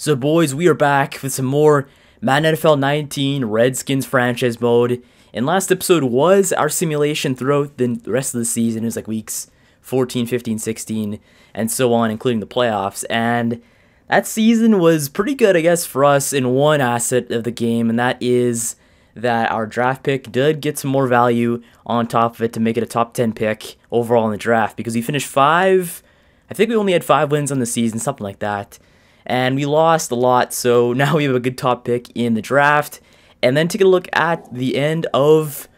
So boys, we are back with some more Madden NFL 19 Redskins franchise mode. And last episode was our simulation throughout the rest of the season. It was like weeks 14, 15, 16, and so on, including the playoffs. And that season was pretty good, I guess, for us in one asset of the game, and that is that our draft pick did get some more value on top of it to make it a top 10 pick overall in the draft, because we finished I think we only had 5 wins on the season, something like that. And we lost a lot, so now we have a good top pick in the draft. And then take a look at the end of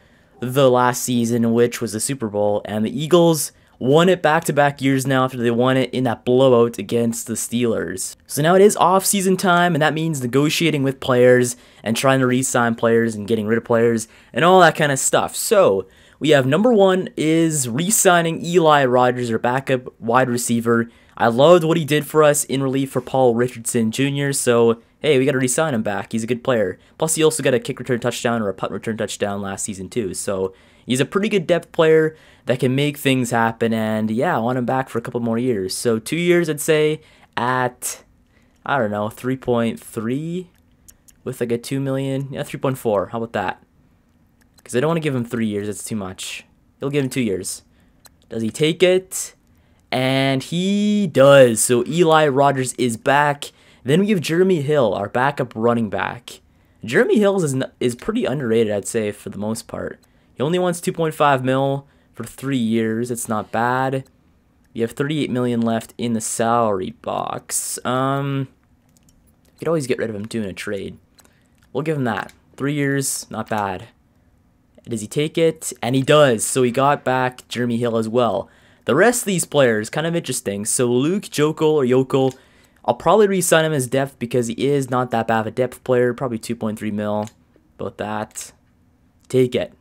the last season, which was the Super Bowl. And the Eagles won it back-to-back years now after they won it in that blowout against the Steelers. So now it is off-season time, and that means negotiating with players and trying to re-sign players and getting rid of players and all that kind of stuff. So we have number 1 is re-signing Eli Rogers, our backup wide receiver. I loved what he did for us in relief for Paul Richardson Jr., so hey, we got to re-sign him back. He's a good player. Plus, he also got a kick return touchdown or a punt return touchdown last season too, so he's a pretty good depth player that can make things happen, and yeah, I want him back for a couple more years. So 2 years, I'd say, at, I don't know, 3.3 with like a 2 million, yeah, 3.4, how about that? Because I don't want to give him 3 years, that's too much. He'll give him 2 years. Does he take it? And he does. So Eli Rogers is back. Then we have Jeremy Hill, our backup running back. Jeremy Hill is pretty underrated, I'd say, for the most part. He only wants 2.5 mil for 3 years. It's not bad. We have 38 million left in the salary box. You could always get rid of him too in a trade. We'll give him that. 3 years, not bad. Does he take it? And he does. So he got back Jeremy Hill as well. The rest of these players, kind of interesting. So Luke Jokel, I'll probably re-sign him as depth because he is not that bad of a depth player. Probably 2.3 mil. About that. Take it.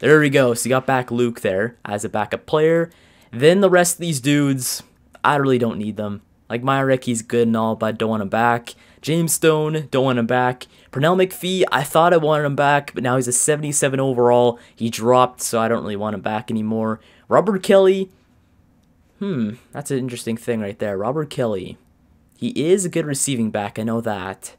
There we go. So you got back Luke there as a backup player. Then the rest of these dudes, I really don't need them. Like Myrick, he's good and all, but I don't want him back. James Stone, don't want him back. Pernell McPhee, I thought I wanted him back, but now he's a 77 overall. He dropped, so I don't really want him back anymore. Robert Kelly, that's an interesting thing right there. Robert Kelly, he is a good receiving back, I know that.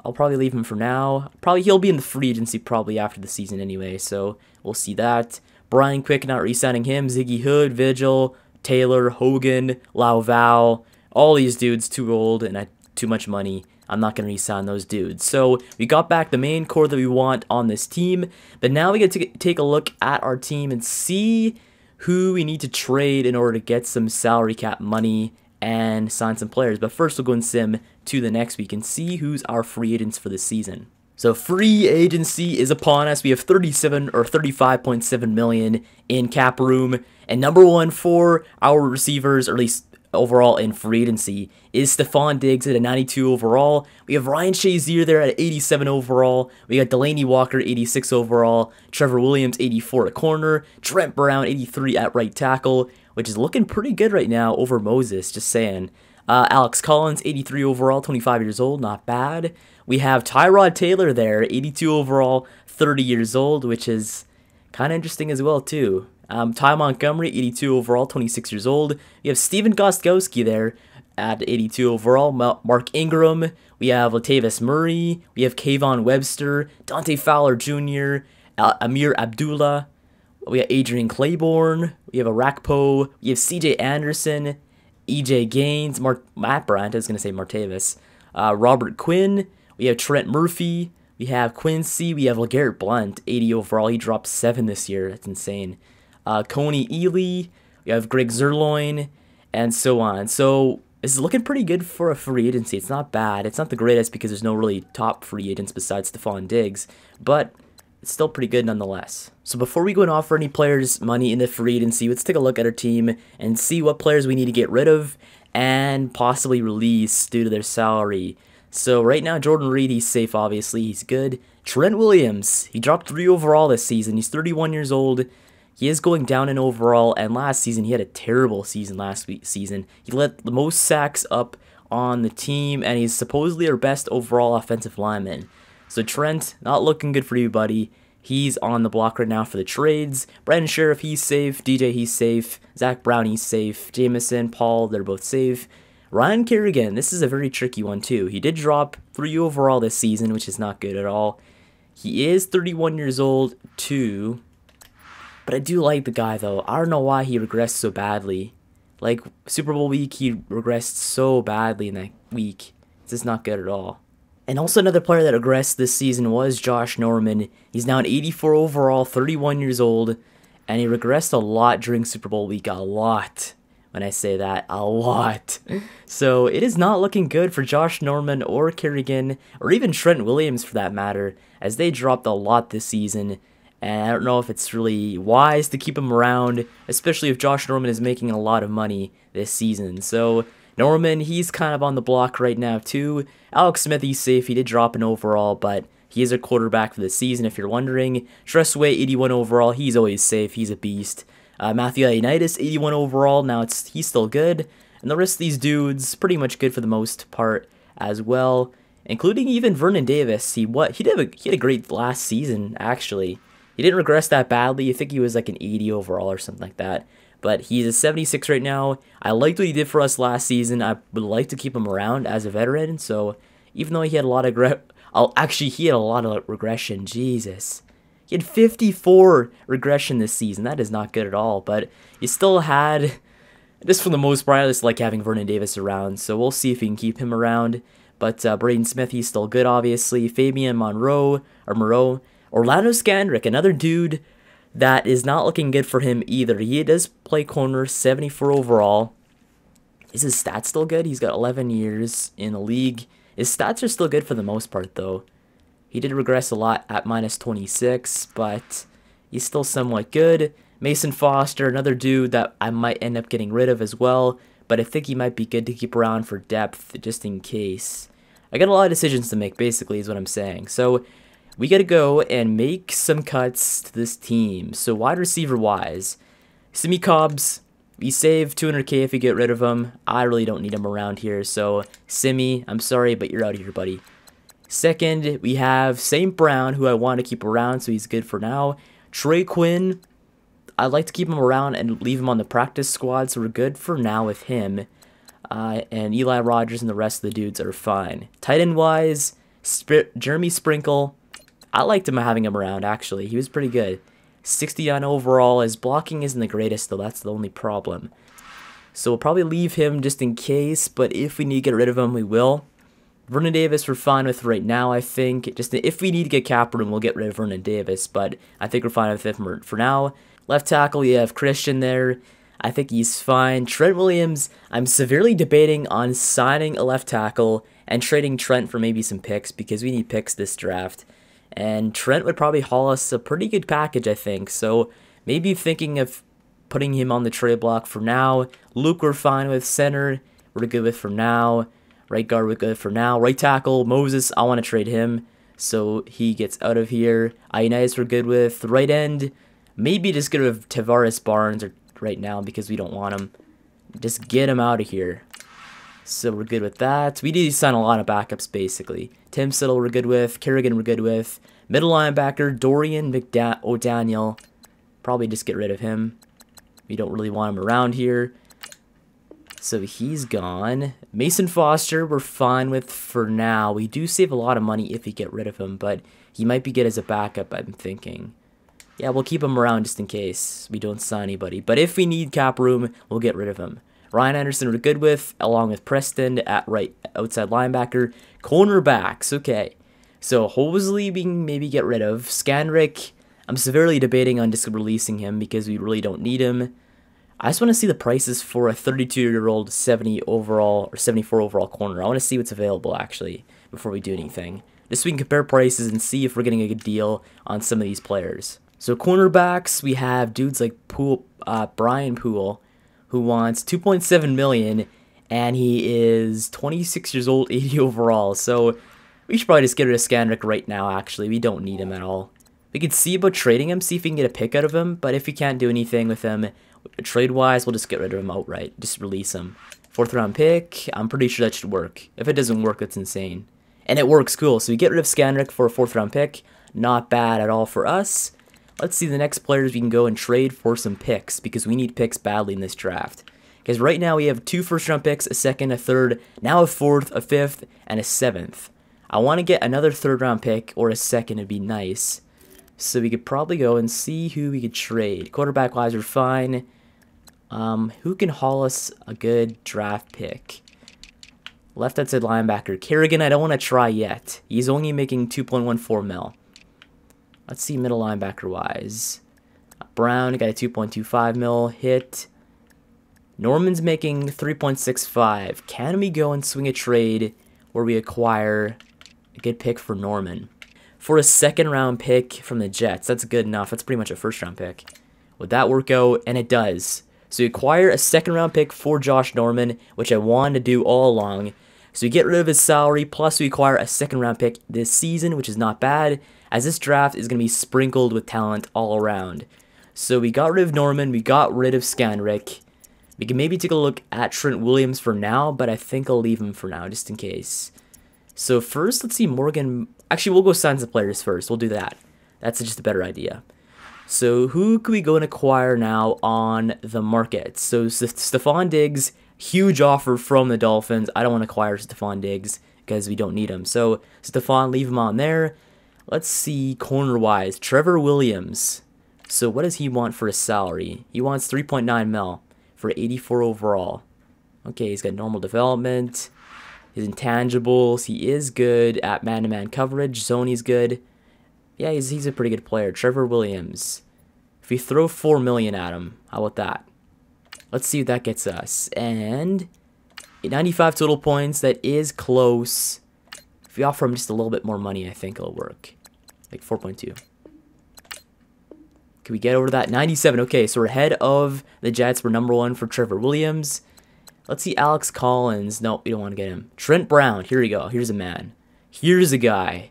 I'll probably leave him for now. Probably he'll be in the free agency probably after the season anyway, so we'll see that. Brian Quick, not re-signing him. Ziggy Hood, Vigil, Taylor, Hogan, Lauval, all these dudes too old and too much money. I'm not going to re-sign those dudes. So we got back the main core that we want on this team, but now we get to take a look at our team and see who we need to trade in order to get some salary cap money and sign some players. But first we'll go and sim to the next week and see who's our free agents for the season. So free agency is upon us. We have 37 or 35.7 million in cap room, and number 1 for our receivers, or at least overall in free agency, is Stefon Diggs at a 92 overall. We have Ryan Shazier there at 87 overall. We got Delaney Walker 86 overall. Trevor Williams 84 at corner. Trent Brown 83 at right tackle, which is looking pretty good right now over Moses, just saying. Alex Collins 83 overall, 25 years old, not bad. We have Tyrod Taylor there, 82 overall, 30 years old, which is kind of interesting as well too. Ty Montgomery, 82 overall, 26 years old. We have Steven Gostkowski there at 82 overall. Mark Ingram. We have Latavius Murray. We have Kayvon Webster. Dante Fowler Jr. Amir Abdullah. We have Adrian Claiborne. We have Arakpo. We have CJ Anderson. EJ Gaines. Matt Bryant. I was going to say Martavis. Robert Quinn. We have Trent Murphy. We have Quincy. We have LeGarrette Blount, 80 overall. He dropped 7 this year. That's insane. Coney Ely, we have Greg Zerloin, and so on. So this is looking pretty good for a free agency. It's not bad. It's not the greatest because there's no really top free agents besides Stefon Diggs, but it's still pretty good nonetheless. So before we go and offer any players money in the free agency, let's take a look at our team and see what players we need to get rid of and possibly release due to their salary. So right now, Jordan Reed, he's safe, obviously. He's good. Trent Williams, he dropped 3 overall this season. He's 31 years old. He is going down in overall, and last season he had a terrible season season. He let the most sacks up on the team, and he's supposedly our best overall offensive lineman. So Trent, not looking good for you, buddy. He's on the block right now for the trades. Brandon Sheriff, he's safe. DJ, he's safe. Zach Brown, he's safe. Jameson, Paul, they're both safe. Ryan Kerrigan, this is a very tricky one too. He did drop 3 overall this season, which is not good at all. He is 31 years old too, but I do like the guy though. I don't know why he regressed so badly. Like, Super Bowl week, he regressed so badly in that week. It's just not good at all. And also another player that regressed this season was Josh Norman. He's now an 84 overall, 31 years old, and he regressed a lot during Super Bowl week. A lot. When I say that, a lot. So it is not looking good for Josh Norman or Kerrigan, or even Trent Williams for that matter, as they dropped a lot this season. And I don't know if it's really wise to keep him around, especially if Josh Norman is making a lot of money this season. So Norman, he's kind of on the block right now too. Alex Smith, he's safe. He did drop an overall, but he is a quarterback for the season, if you're wondering. Tressway, 81 overall. He's always safe. He's a beast. Matthew Ioannidis, 81 overall. Now he's still good. And the rest of these dudes, pretty much good for the most part as well. Including even Vernon Davis. He had a great last season, actually. He didn't regress that badly. I think he was like an 80 overall or something like that. But he's a 76 right now. I liked what he did for us last season. I would like to keep him around as a veteran. So even though he had a lot of he had a lot of regression. Jesus. He had 54 regression this season. That is not good at all. But he still had, just for the most part, I just like having Vernon Davis around. So we'll see if we can keep him around. But Braden Smith, he's still good, obviously. Fabian Moreau. Orlando Scandrick, another dude that is not looking good for him either. He does play corner, 74 overall. Is his stats still good? He's got 11 years in the league. His stats are still good for the most part, though. He did regress a lot at minus 26, but he's still somewhat good. Mason Foster, another dude that I might end up getting rid of as well, but I think he might be good to keep around for depth, just in case. I got a lot of decisions to make, basically, is what I'm saying. So we got to go and make some cuts to this team. So wide receiver-wise, Simi Cobbs, we save 200K if you get rid of him. I really don't need him around here. So Simi, I'm sorry, but you're out of here, buddy. Second, we have St. Brown, who I want to keep around, so he's good for now. Trey Quinn, I'd like to keep him around and leave him on the practice squad, so we're good for now with him. And Eli Rogers and the rest of the dudes are fine. Tight end-wise, Jeremy Sprinkle, I liked him having him around, actually. He was pretty good. 69 overall. His blocking isn't the greatest, though. That's the only problem. So we'll probably leave him just in case, but if we need to get rid of him, we will. Vernon Davis we're fine with right now, I think. Just if we need to get cap room, we'll get rid of Vernon Davis, but I think we're fine with him for now. Left tackle, we have Christian there. I think he's fine. Trent Williams, I'm severely debating on signing a left tackle and trading Trent for maybe some picks, because we need picks this draft. And Trent would probably haul us a pretty good package, I think. So maybe thinking of putting him on the trade block for now. Luke, we're fine with. Center, we're good with for now. Right guard, we're good for now. Right tackle, Moses, I want to trade him, so he gets out of here. Ioannidis, we're good with. Right end, maybe just get rid of Tavares Barnes right now because we don't want him. Just get him out of here. So we're good with that. We need to sign a lot of backups, basically. Tim Siddle, we're good with. Kerrigan, we're good with. Middle linebacker, Dorian O'Daniel. Probably just get rid of him. We don't really want him around here. So he's gone. Mason Foster, we're fine with for now. We do save a lot of money if we get rid of him, but he might be good as a backup, I'm thinking. Yeah, we'll keep him around just in case we don't sign anybody. But if we need cap room, we'll get rid of him. Ryan Anderson we're good with, along with Preston at right outside linebacker. Cornerbacks, okay. So Hosley we can maybe get rid of. Scandrick, I'm severely debating on just releasing him because we really don't need him. I just want to see the prices for a 32-year-old 70 overall or 74 overall corner. I want to see what's available actually before we do anything. Just so we can compare prices and see if we're getting a good deal on some of these players. So cornerbacks, we have dudes like Brian Poole, who wants $2.7 million, and he is 26 years old, 80 overall. So we should probably just get rid of Scandrick right now, actually. We don't need him at all. We could see about trading him, see if we can get a pick out of him, but if we can't do anything with him trade-wise, we'll just get rid of him outright. Just release him. 4th round pick, I'm pretty sure that should work. If it doesn't work, that's insane. And it works, cool. So we get rid of Scandrick for a 4th round pick. Not bad at all for us. Let's see the next players we can go and trade for some picks, because we need picks badly in this draft. Because right now we have 2 first-round picks, a second, a third, now a fourth, a fifth, and a seventh. I want to get another third-round pick or a second. It'd be nice. So we could probably go and see who we could trade. Quarterback-wise, we're fine. Who can haul us a good draft pick? Left outside linebacker. Kerrigan, I don't want to try yet. He's only making 2.14 mil. Let's see middle linebacker-wise. Brown got a 2.25 mil hit. Norman's making 3.65. Can we go and swing a trade where we acquire a good pick for Norman? For a second-round pick from the Jets, that's good enough. That's pretty much a first-round pick. Would that work out? And it does. So we acquire a second-round pick for Josh Norman, which I wanted to do all along. So we get rid of his salary, plus we acquire a second-round pick this season, which is not bad, as this draft is going to be sprinkled with talent all around. So we got rid of Norman, we got rid of Scanrick. We can maybe take a look at Trent Williams for now, but I think I'll leave him for now, just in case. So first, let's see Morgan. Actually, we'll go sign some players first. We'll do that. That's just a better idea. So who can we go and acquire now on the market? So Stefon Diggs, huge offer from the Dolphins. I don't want to acquire Stefon Diggs because we don't need him. So Stefon, leave him on there. Let's see corner-wise. Trevor Williams. So what does he want for his salary? He wants 3.9 mil for 84 overall. Okay, he's got normal development. His intangibles, he is good at man-to-man coverage. Zone, he's good. Yeah, he's a pretty good player. Trevor Williams. If we throw 4 million at him, how about that? Let's see what that gets us. And 95 total points. That is close. If we offer him just a little bit more money, I think it'll work. Like 4.2. Can we get over that? 97. Okay, so we're ahead of the Jets. We're number 1 for Trevor Williams. Let's see Alex Collins. Nope, we don't want to get him. Trent Brown. Here we go. Here's a man. Here's a guy.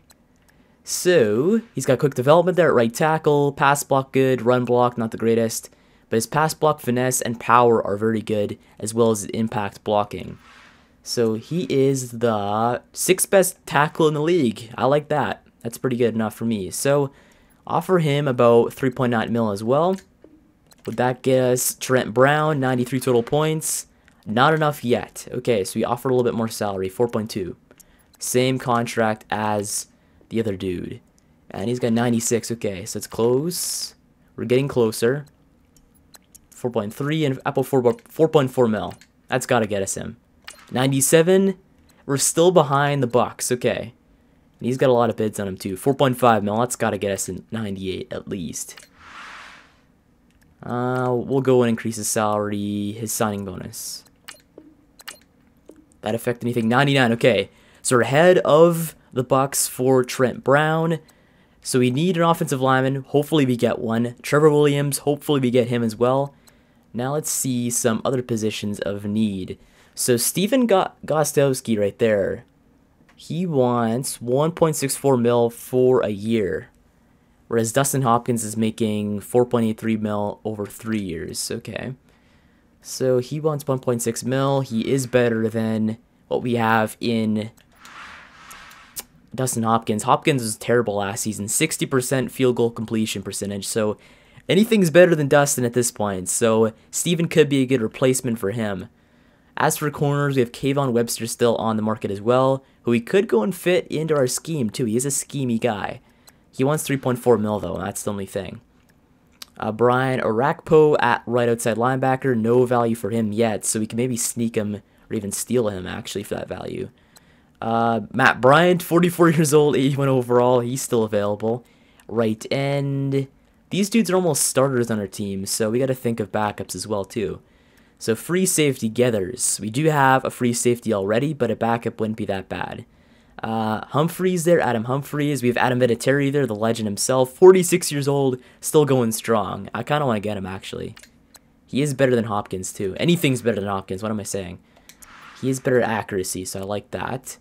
So, he's got quick development there at right tackle. Pass block good. Run block, not the greatest. But his pass block finesse and power are very good, as well as his impact blocking. So, he is the 6th best tackle in the league. I like that. That's pretty good enough for me. So, offer him about 3.9 mil as well. Would that get us Trent Brown, 93 total points? Not enough yet. Okay, so we offer a little bit more salary, 4.2. Same contract as the other dude. And he's got 96. Okay, so it's close. We're getting closer. 4.3 and Apple 4.4 mil. That's got to get us him. 97. We're still behind the Bucks. Okay. And he's got a lot of bids on him too. 4.5 mil. That's got to get us in 98 at least. We'll go and increase his salary, his signing bonus. That affect anything? 99. Okay. So we're ahead of the Bucks for Trent Brown. So we need an offensive lineman. Hopefully we get one. Trevor Williams. Hopefully we get him as well. Now let's see some other positions of need. So Stephen Gostkowski right there. He wants 1.64 mil for a year. Whereas Dustin Hopkins is making 4.83 mil over 3 years. Okay. So he wants 1.6 mil. He is better than what we have in Dustin Hopkins. Hopkins was terrible last season. 60% field goal completion percentage. So anything's better than Dustin at this point. So Steven could be a good replacement for him. As for corners, we have Kayvon Webster still on the market as well, who we could go and fit into our scheme too. He is a schemey guy. He wants 3.4 mil though, and that's the only thing. Brian Orakpo at right outside linebacker. No value for him yet, so we can maybe sneak him or even steal him actually for that value. Matt Bryant, 44 years old, 81 overall. He's still available. Right end. These dudes are almost starters on our team, so we got to think of backups as well too. So free safety Gethers. We do have a free safety already, but a backup wouldn't be that bad. Humphreys there, Adam Humphreys. We have Adam Vinatieri there, the legend himself. 46 years old, still going strong. I kind of want to get him, actually. He is better than Hopkins, too. Anything's better than Hopkins. What am I saying? He is better at accuracy, so I like that.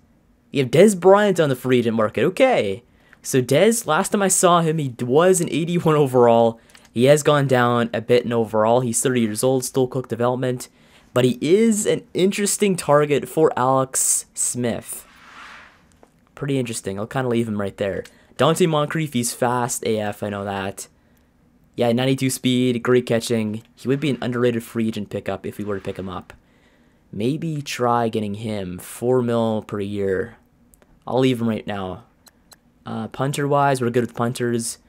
You have Dez Bryant on the free agent market. Okay. So Dez, last time I saw him, he was an 81 overall. He has gone down a bit in overall. He's 30 years old, still quick development. But he is an interesting target for Alex Smith. Pretty interesting. I'll kind of leave him right there. Dante Moncrief, he's fast AF, I know that. Yeah, 92 speed, great catching. He would be an underrated free agent pickup if we were to pick him up. Maybe try getting him 4 mil per year. I'll leave him right now. Punter-wise, we're good with punters.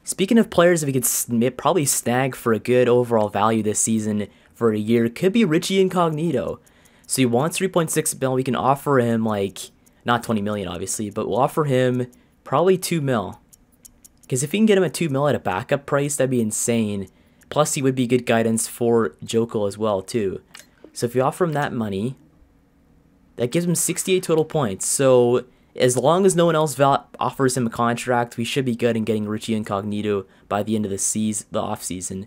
Speaking of players that we could probably snag for a good overall value this season for a year, could be Richie Incognito. So he wants 3.6 mil. We can offer him, like, not 20 million, obviously, but we'll offer him probably 2 mil. Because if we can get him at 2 mil at a backup price, that'd be insane. Plus, he would be good guidance for Joko as well, too. So if you offer him that money, that gives him 68 total points. So as long as no one else offers him a contract, we should be good in getting Richie Incognito by the end of the offseason.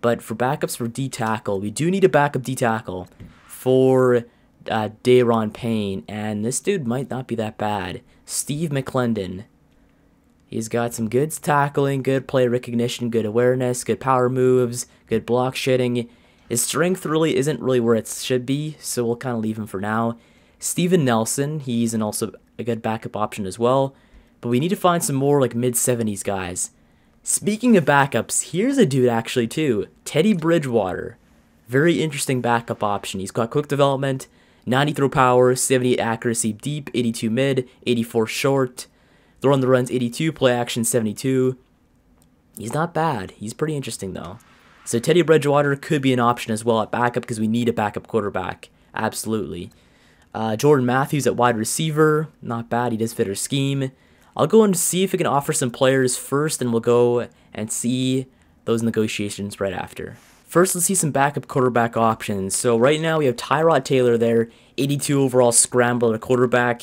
But for backups for D-tackle, we do need a backup D-tackle for Daron Payne. And this dude might not be that bad. Steve McClendon. He's got some good tackling, good play recognition, good awareness, good power moves, good block shitting. His strength really isn't where it should be, so we'll kind of leave him for now. Steven Nelson, he's also a good backup option as well. But we need to find some more like mid-70s guys. Speaking of backups, here's a dude actually too. Teddy Bridgewater. Very interesting backup option. He's got quick development, 90 throw power, 78 accuracy deep, 82 mid, 84 short. Throw on the runs 82, play action 72. He's not bad. He's pretty interesting though. So Teddy Bridgewater could be an option as well at backup because we need a backup quarterback. Absolutely. Jordan Matthews at wide receiver. Not bad. He does fit our scheme. I'll go and see if we can offer some players first, and we'll go and see those negotiations right after. First, let's see some backup quarterback options. So right now we have Tyrod Taylor there, 82 overall scrambler at quarterback.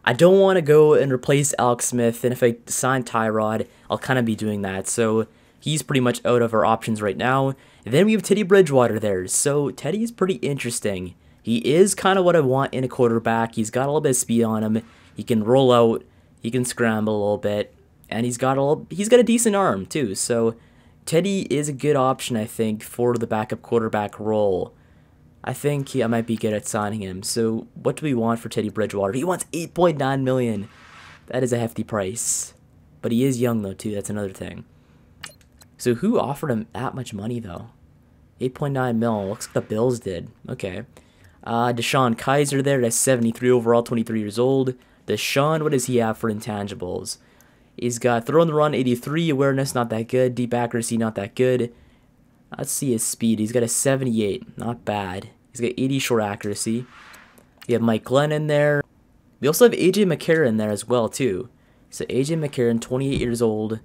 I don't want to go and replace Alex Smith, and if I sign Tyrod, I'll kind of be doing that. So he's pretty much out of our options right now. And then we have Teddy Bridgewater there. So Teddy's pretty interesting. He is kind of what I want in a quarterback. He's got a little bit of speed on him. He can roll out. He can scramble a little bit. And he's got a decent arm too. So Teddy is a good option, I think, for the backup quarterback role. I think I might be good at signing him. So what do we want for Teddy Bridgewater? He wants 8.9 million. That is a hefty price. But he is young though too. That's another thing. So who offered him that much money though? 8.9 mil. Looks like the Bills did. Okay. Deshaun Kaiser there at 73 overall, 23 years old. Deshaun, what does he have for intangibles? He's got throw on the run 83, awareness not that good, deep accuracy not that good. Let's see his speed. He's got a 78, not bad. He's got 80 short accuracy. We have Mike Glenn in there. We also have AJ McCarron there as well too. So AJ McCarron, 28 years old.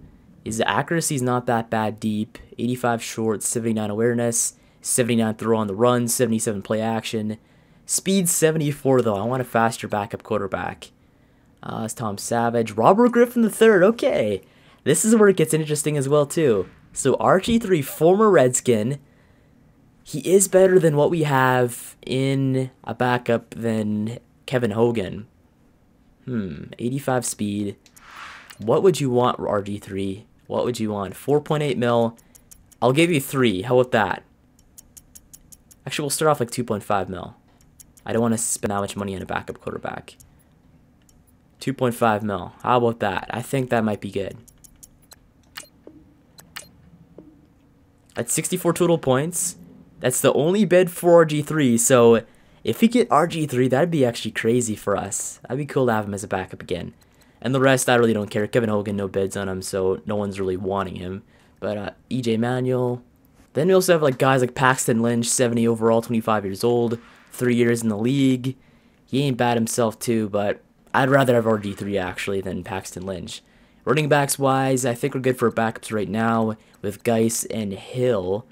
His accuracy is not that bad deep. 85 short, 79 awareness, 79 throw on the run, 77 play action. Speed 74 though. I want a faster backup quarterback. It's Tom Savage. Robert Griffin III. Okay. This is where it gets interesting as well too. So RG3, former Redskin. He is better than what we have in a backup than Kevin Hogan. 85 speed. What would you want, RG3? What would you want? 4.8 mil. I'll give you 3. How about that? Actually, we'll start off like 2.5 mil. I don't want to spend that much money on a backup quarterback. 2.5 mil. How about that? I think that might be good. At 64 total points, that's the only bid for RG3. So if we get RG3, that'd be actually crazy for us. That'd be cool to have him as a backup again. And the rest, I really don't care. Kevin Hogan, no bids on him, so no one's really wanting him. But EJ Manuel. Then we also have like guys like Paxton Lynch, 70 overall, 25 years old, 3 years in the league. He ain't bad himself too, but I'd rather have RG3 actually than Paxton Lynch. Running backs wise, I think we're good for backups right now with Geis and Hill.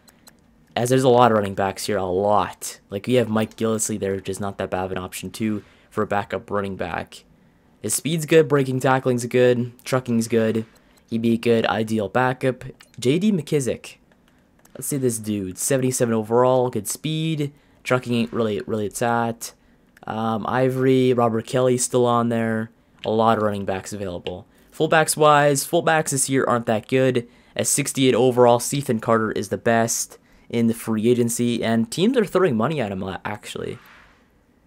As there's a lot of running backs here, a lot. Like we have Mike Gillisley there, which is not that bad of an option too for a backup running back. His speed's good, breaking tackling's good, trucking's good. He'd be a good ideal backup. JD McKissick. Let's see this dude. 77 overall, good speed. Trucking ain't really it's at. Ivory, Robert Kelly still on there. A lot of running backs available. Fullbacks wise, fullbacks this year aren't that good. At 68 overall, Ethan Carter is the best in the free agency, and teams are throwing money at him actually.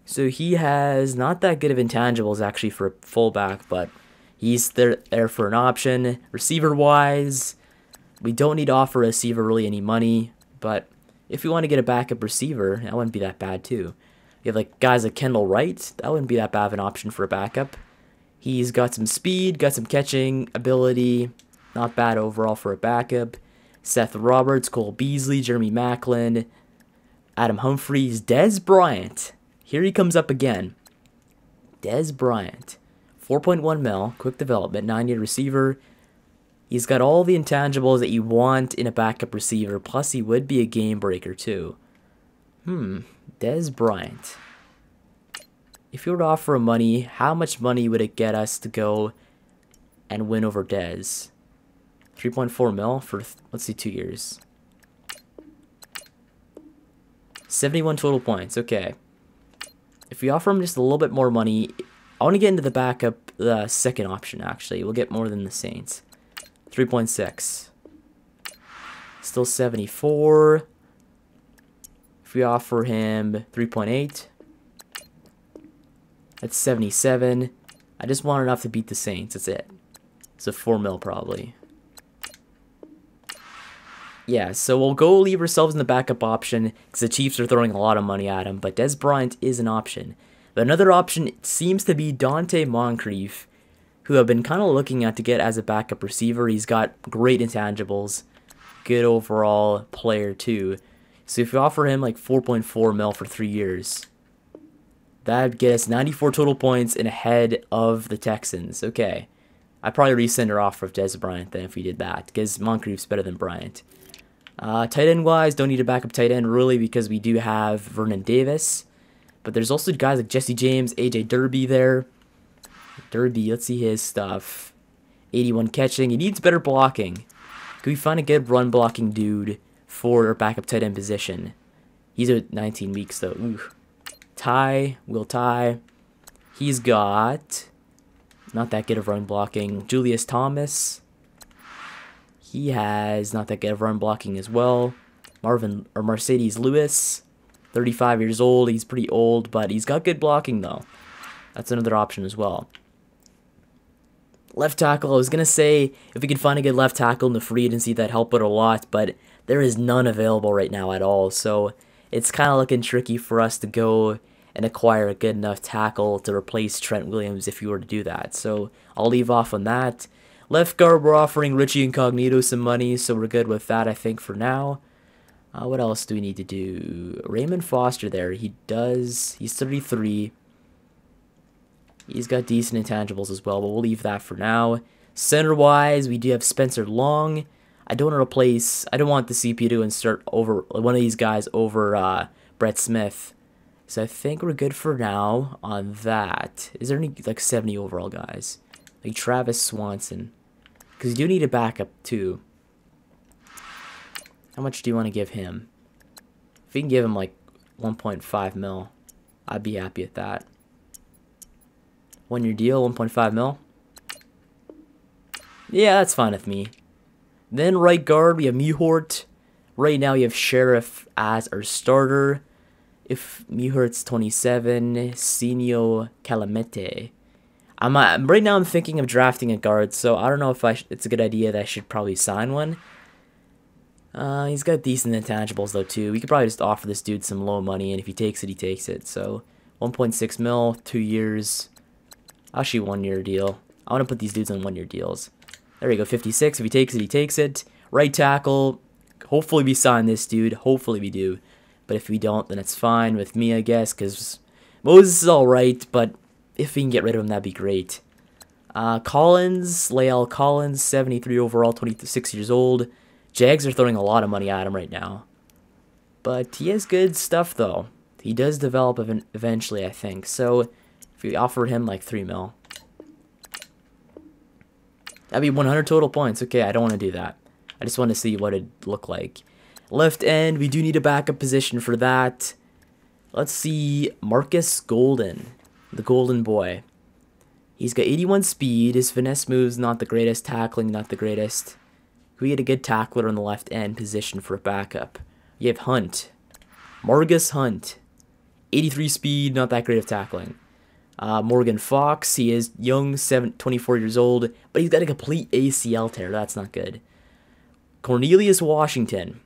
So he has not that good of intangibles actually for a fullback, but he's there for an option. Receiver wise, We don't need to offer a receiver really any money, but if we want to get a backup receiver, that wouldn't be that bad too. You have like guys like Kendall Wright, that wouldn't be that bad of an option for a backup. He's got some speed, got some catching ability, not bad overall for a backup. Seth Roberts, Cole Beasley, Jeremy Maclin, Adam Humphries, Dez Bryant. Here he comes up again. Dez Bryant, 4.1 mil, quick development, 9-year receiver. He's got all the intangibles that you want in a backup receiver, plus he would be a game breaker too. Dez Bryant. If you were to offer him money, how much money would it get us to go and win over Dez? 3.4 mil for, let's see, 2 years. 71 total points, okay. If we offer him just a little bit more money, I want to get into the backup, the second option actually. We'll get more than the Saints. 3.6. Still 74. If we offer him 3.8, that's 77. I just want enough to beat the Saints. That's it. So 4 mil probably. Yeah, so we'll go leave ourselves in the backup option because the Chiefs are throwing a lot of money at him, but Dez Bryant is an option. But another option seems to be Dante Moncrief, who I've been kind of looking at to get as a backup receiver. He's got great intangibles, good overall player too. So if you offer him like 4.4 mil for 3 years, that'd get us 94 total points and ahead of the Texans. Okay, I'd probably resend our offer of Dez Bryant then if we did that, because Moncrief's better than Bryant. Tight end wise, don't need a backup tight end really because we do have Vernon Davis. But there's also guys like Jesse James, AJ Derby there. Derby, let's see his stuff. 81 catching. He needs better blocking. Can we find a good run blocking dude for our backup tight end position? He's at 19 weeks though. Ooh. Will Ty. He's got not that good of run blocking. Julius Thomas. He has not that good of run blocking as well. Mercedes Lewis, 35 years old. He's pretty old, but he's got good blocking though. That's another option as well. Left tackle, I was going to say if we could find a good left tackle in the free agency, that'd help out a lot, but there is none available right now at all. So it's kind of looking tricky for us to go and acquire a good enough tackle to replace Trent Williams if you were to do that. So I'll leave off on that. Left guard, we're offering Richie Incognito some money, so we're good with that, I think, for now. What else do we need to do? Raymond Foster there. He's 33. He's got decent intangibles as well, but we'll leave that for now. Center-wise, we do have Spencer Long. I don't want the CP to insert over one of these guys over Brett Smith. So I think we're good for now on that. Is there any, like, 70 overall guys? Like Travis Swanson. Because you do need a backup, too. How much do you want to give him? If we can give him, like, 1.5 mil, I'd be happy with that. 1-year deal, 1.5 mil. Yeah, that's fine with me. Then right guard, we have Mewhort. Right now, we have Sheriff as our starter. If Mewhort's 27, Senio Calamete. Right now I'm thinking of drafting a guard, so I don't know if it's a good idea that I should probably sign one. He's got decent intangibles though too. We could probably just offer this dude some low money, and if he takes it, he takes it. So 1.6 mil, 2 years. Actually, 1-year deal. I want to put these dudes on 1-year deals. There we go, 56. If he takes it, he takes it. Right tackle. Hopefully we sign this dude. Hopefully we do. But if we don't, then it's fine with me, I guess, because Moses is alright, but if we can get rid of him, that'd be great. Collins, Lael Collins, 73 overall, 26 years old. Jags are throwing a lot of money at him right now. But he has good stuff, though. He does develop eventually, I think. So if we offered him like 3 mil, that'd be 100 total points. Okay, I don't want to do that. I just want to see what it'd look like. Left end, we do need a backup position for that. Let's see, Marcus Golden, the Golden Boy. He's got 81 speed. His finesse moves not the greatest. Tackling not the greatest. We get a good tackler on the left end position for a backup. You have Hunt. Margus Hunt. 83 speed, not that great of tackling. Morgan Fox, he is young, 24 years old, but he's got a complete ACL tear. That's not good. Cornelius Washington.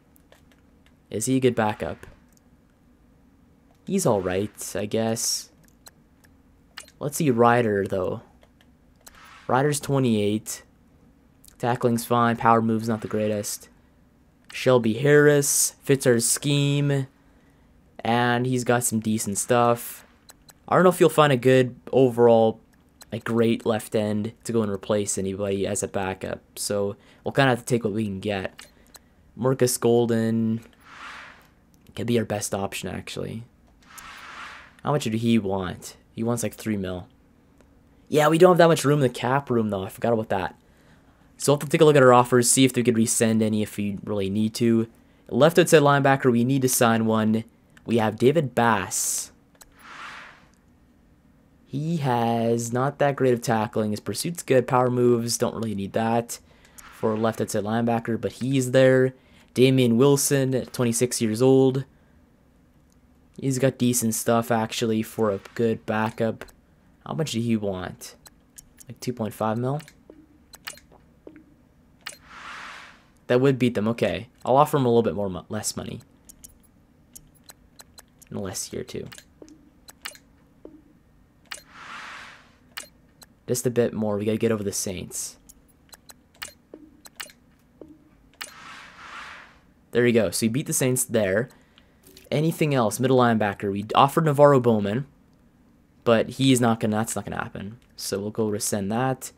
Is he a good backup? He's alright, I guess. Let's see Ryder, though. Ryder's 28. Tackling's fine. Power move's not the greatest. Shelby Harris fits our scheme. And he's got some decent stuff. I don't know if you'll find a good overall, a great left end to go and replace anybody as a backup. So we'll kind of have to take what we can get. Marcus Golden could be our best option, actually. How much did he want? He wants like 3 mil. Yeah, we don't have that much room in the cap room, though. I forgot about that. So we'll have to take a look at our offers, see if we could resend any if we really need to. Left outside linebacker, we need to sign one. We have David Bass. He has not that great of tackling. His pursuit's good. Power moves, don't really need that for left outside linebacker, but he's there. Damian Wilson, 26 years old. He's got decent stuff, actually, for a good backup. How much do he want? Like 2.5 mil? That would beat them. Okay. I'll offer him a little bit more, less money. And less here, too. Just a bit more. We gotta get over the Saints. There you go. So you beat the Saints there. Anything else? Middle linebacker. We offered Navarro Bowman, but he's not gonna. That's not gonna happen. So we'll go resend that.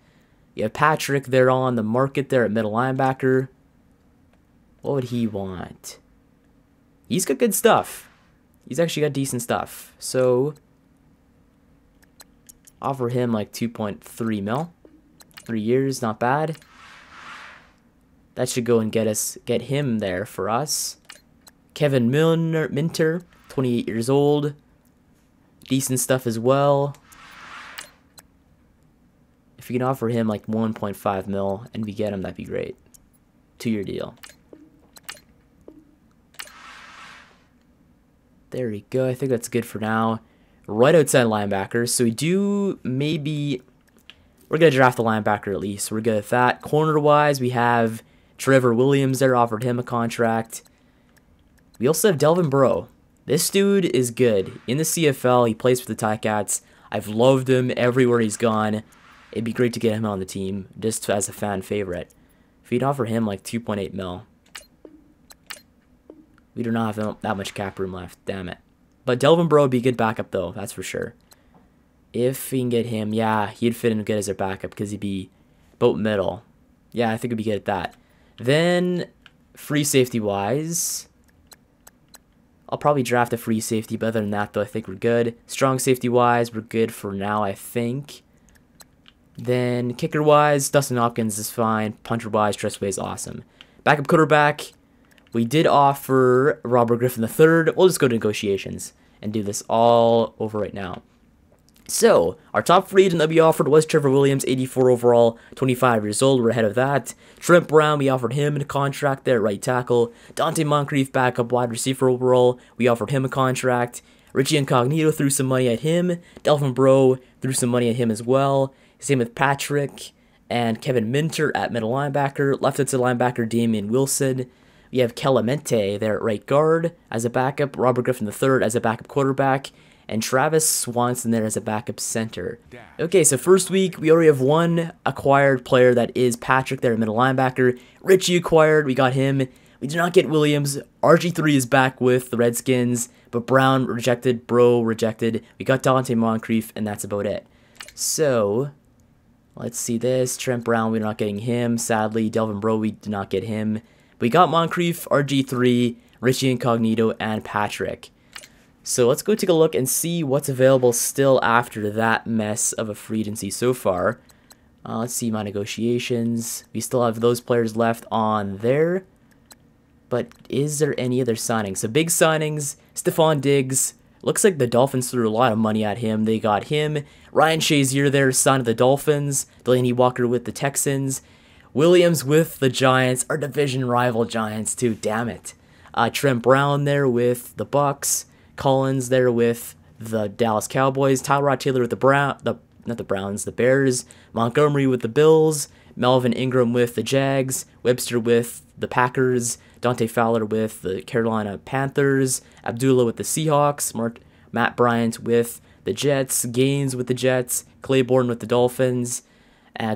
You have Patrick there on the market there at middle linebacker. What would he want? He's got good stuff. He's actually got decent stuff. So offer him like 2.3 mil. 3 years, not bad. That should go and get him there for us. Kevin Minter, 28 years old. Decent stuff as well. If you can offer him like 1.5 mil and we get him, that'd be great. 2-year deal. There we go. I think that's good for now. Right outside linebackers. So we do maybe... We're going to draft the linebacker at least. We're good at that. Corner-wise, we have Trevor Williams there. Offered him a contract. We also have Delvin Breaux. This dude is good. In the CFL, he plays for the Ticats. I've loved him everywhere he's gone. It'd be great to get him on the team, just as a fan favorite. If you'd offer him like 2.8 mil. We do not have that much cap room left. Damn it. But Delvin Breaux would be a good backup, though. That's for sure. If we can get him, yeah, he'd fit in good as a backup because he'd be boat middle. Yeah, I think we'd be good at that. Then, free safety-wise... I'll probably draft a free safety, but other than that, though, I think we're good. Strong safety-wise, we're good for now, I think. Then, kicker-wise, Dustin Hopkins is fine. Punter-wise, Tressway is awesome. Backup quarterback, we did offer Robert Griffin III. We'll just go to negotiations and do this all over right now. So, our top free agent that we offered was Trevor Williams, 84 overall, 25 years old. We're ahead of that. Trent Brown, we offered him a contract there at right tackle. Dante Moncrief, backup wide receiver overall. We offered him a contract. Richie Incognito threw some money at him. Delvin Breaux threw some money at him as well. Same with Patrick and Kevin Minter at middle linebacker. Left outside linebacker, Damian Wilson. We have Kelamente there at right guard as a backup. Robert Griffin III as a backup quarterback. And Travis Swanson there as a backup center. Okay, so first week, we already have one acquired player that is Patrick there, middle linebacker. Richie acquired, we got him. We did not get Williams. RG3 is back with the Redskins, but Brown rejected, Breaux rejected. We got Dante Moncrief, and that's about it. So, let's see this. Trent Brown, we're not getting him, sadly. Delvin Breaux, we did not get him. We got Moncrief, RG3, Richie Incognito, and Patrick. So let's go take a look and see what's available still after that mess of a free agency so far. Let's see my negotiations. We still have those players left on there. But is there any other signings? So big signings, Stefon Diggs. Looks like the Dolphins threw a lot of money at him. They got him. Ryan Shazier there, signed to the Dolphins. Delaney Walker with the Texans. Williams with the Giants, our division rival Giants too, damn it. Trent Brown there with the Bucks. Collins there with the Dallas Cowboys. Tyrod Taylor with the Bears. Montgomery with the Bills. Melvin Ingram with the Jags. Webster with the Packers, Dante Fowler with the Carolina Panthers, Abdullah with the Seahawks, Matt Bryant with the Jets, Gaines with the Jets, Claiborne with the Dolphins,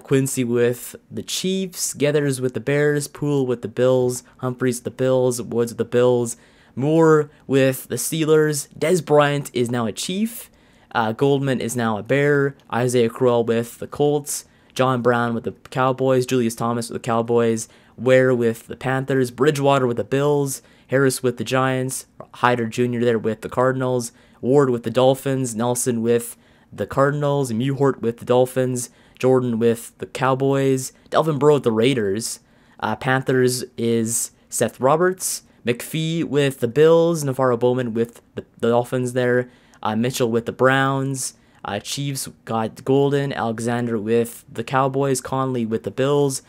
Quincy with the Chiefs, Geathers with the Bears, Poole with the Bills, Humphreys with the Bills, Woods with the Bills, Moore with the Steelers, Des Bryant is now a Chief, Goldman is now a Bear, Isaiah Crowell with the Colts, John Brown with the Cowboys, Julius Thomas with the Cowboys, Ware with the Panthers, Bridgewater with the Bills, Harris with the Giants, Hyder Jr. there with the Cardinals, Ward with the Dolphins, Nelson with the Cardinals, Mewhort with the Dolphins, Jordan with the Cowboys, Delvin Breaux with the Raiders, Panthers is Seth Roberts, McPhee with the Bills, Navarro Bowman with the Dolphins there, Mitchell with the Browns, Chiefs got Golden, Alexander with the Cowboys, Conley with the Bills,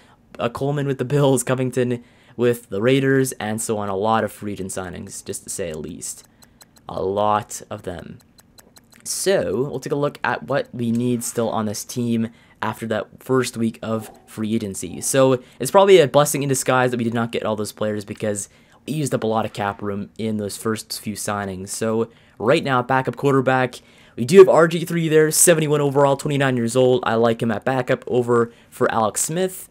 Coleman with the Bills, Covington with the Raiders, and so on. A lot of free agent signings, just to say the least. A lot of them. So, we'll take a look at what we need still on this team after that first week of free agency. So, it's probably a blessing in disguise that we did not get all those players because we used up a lot of cap room in those first few signings. So, right now, backup quarterback, we do have RG3 there, 71 overall, 29 years old. I like him at backup over for Alex Smith.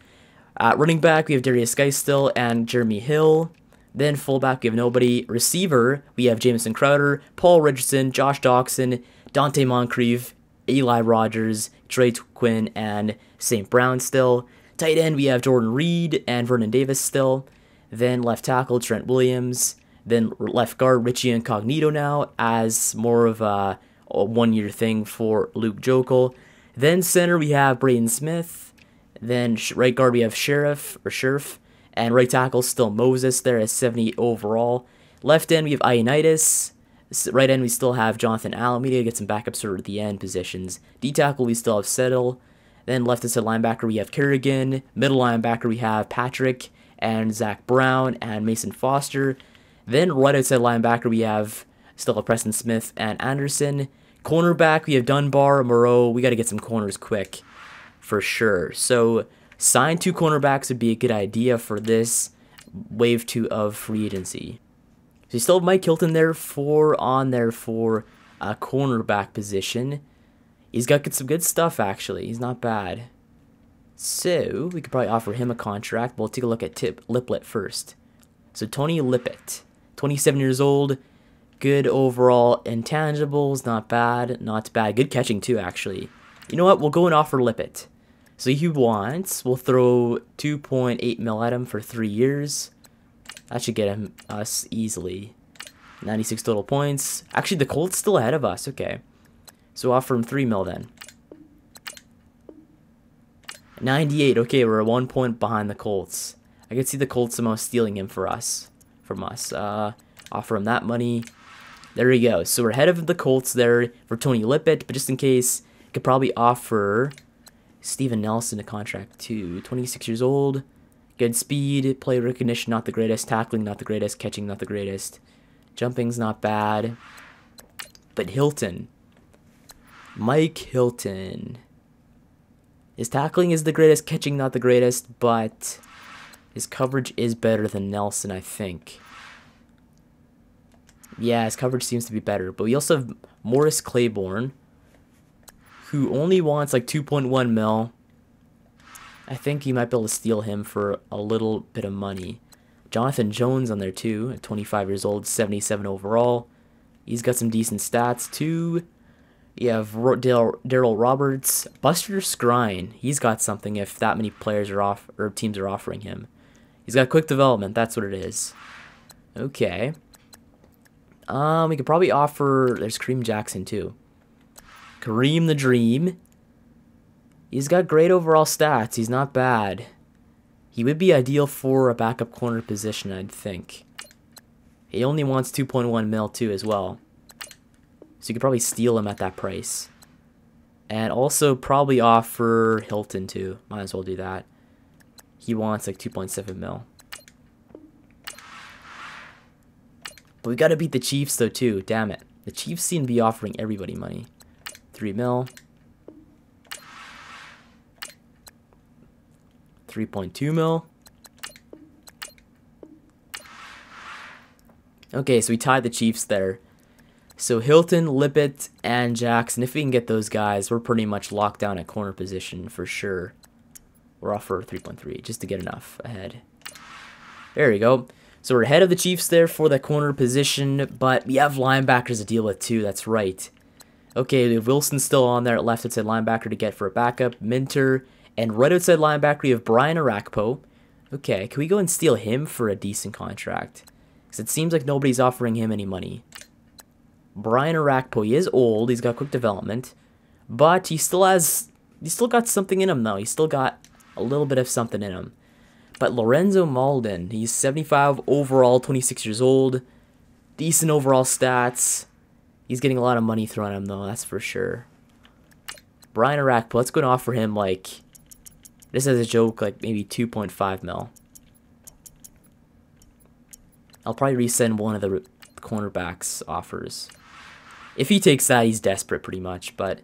Running back, we have Darius Geis still and Jeremy Hill. Then fullback, we have nobody. Receiver, we have Jamison Crowder, Paul Richardson, Josh Doxson, Dante Moncrief, Eli Rogers, Trey Quinn, and St. Brown still. Tight end, we have Jordan Reed and Vernon Davis still. Then left tackle, Trent Williams. Then left guard, Richie Incognito now, as more of a one-year thing for Luke Jokel. Then center, we have Braden Smith. Then right guard, we have Sheriff. And right tackle, still Moses there at 70 overall. Left end, we have Ioannidis. Right end, we still have Jonathan Allen. We need to get some backups for the end positions. D tackle, we still have Settle. Then left inside linebacker, we have Kerrigan. Middle linebacker, we have Patrick and Zach Brown and Mason Foster. Then right outside linebacker, we have still Preston Smith and Anderson. Cornerback, we have Dunbar, Moreau. We got to get some corners quick for sure. So sign 2 cornerbacks would be a good idea for this wave 2 of free agency. So you still have Mike Hilton there for a cornerback position. He's got some good stuff actually. He's not bad. So we could probably offer him a contract. We'll take a look at Lippett first. So Tony Lippett, 27 years old, good overall intangibles, not bad, not bad. Good catching too actually. You know what? We'll go and offer Lippett. So he wants, we'll throw 2.8 mil at him for 3 years. That should get us easily. 96 total points. Actually, the Colts still ahead of us. Okay. So offer him 3 mil then. 98. Okay, we're 1 point behind the Colts. I could see the Colts somehow stealing him from us. Offer him that money. There we go. So we're ahead of the Colts there for Tony Lippett. But just in case, could probably offer Steven Nelson a contract too. 26 years old. Good speed. Play recognition, not the greatest. Tackling, not the greatest. Catching, not the greatest. Jumping's not bad. But Hilton. Mike Hilton. His tackling is the greatest. Catching, not the greatest. But his coverage is better than Nelson, I think. Yeah, his coverage seems to be better. But we also have Morris Claiborne, who only wants like 2.1 mil. I think you might be able to steal him for a little bit of money. Jonathan Jones on there too, at 25 years old, 77 overall. He's got some decent stats too. You have Daryl Roberts, Buster Skrine. He's got something if that many players are off or teams are offering him. He's got quick development. That's what it is. Okay. We could probably offer. There's Kareem Jackson too. Kareem the Dream. He's got great overall stats. He's not bad. He would be ideal for a backup corner position, I'd think. He only wants 2.1 mil too as well. So you could probably steal him at that price. And also probably offer Hilton too. Might as well do that. He wants like 2.7 mil. But we got to beat the Chiefs though too. Damn it. The Chiefs seem to be offering everybody money. 3 mil. 3.2 mil. Okay, so we tied the Chiefs there. So Hilton, Lippett, and Jackson, if we can get those guys, we're pretty much locked down at corner position for sure. We're off for 3.3 just to get enough ahead. There we go. So we're ahead of the Chiefs there for the corner position, but we have linebackers to deal with too, that's right. Okay, we have Wilson still on there at left outside linebacker to get for a backup. Minter, and right outside linebacker we have Brian Arakpo. Okay, can we go and steal him for a decent contract? Because it seems like nobody's offering him any money. Brian Arakpo, he is old, he's got quick development, but he's still got something in him though. He's still got a little bit of something in him. But Lorenzo Malden, he's 75 overall, 26 years old, decent overall stats. He's getting a lot of money thrown at him though, that's for sure. Brian Arakpo, let's go and offer him like, just as a joke, like maybe 2.5 mil. I'll probably resend one of the cornerbacks offers. If he takes that, he's desperate pretty much, but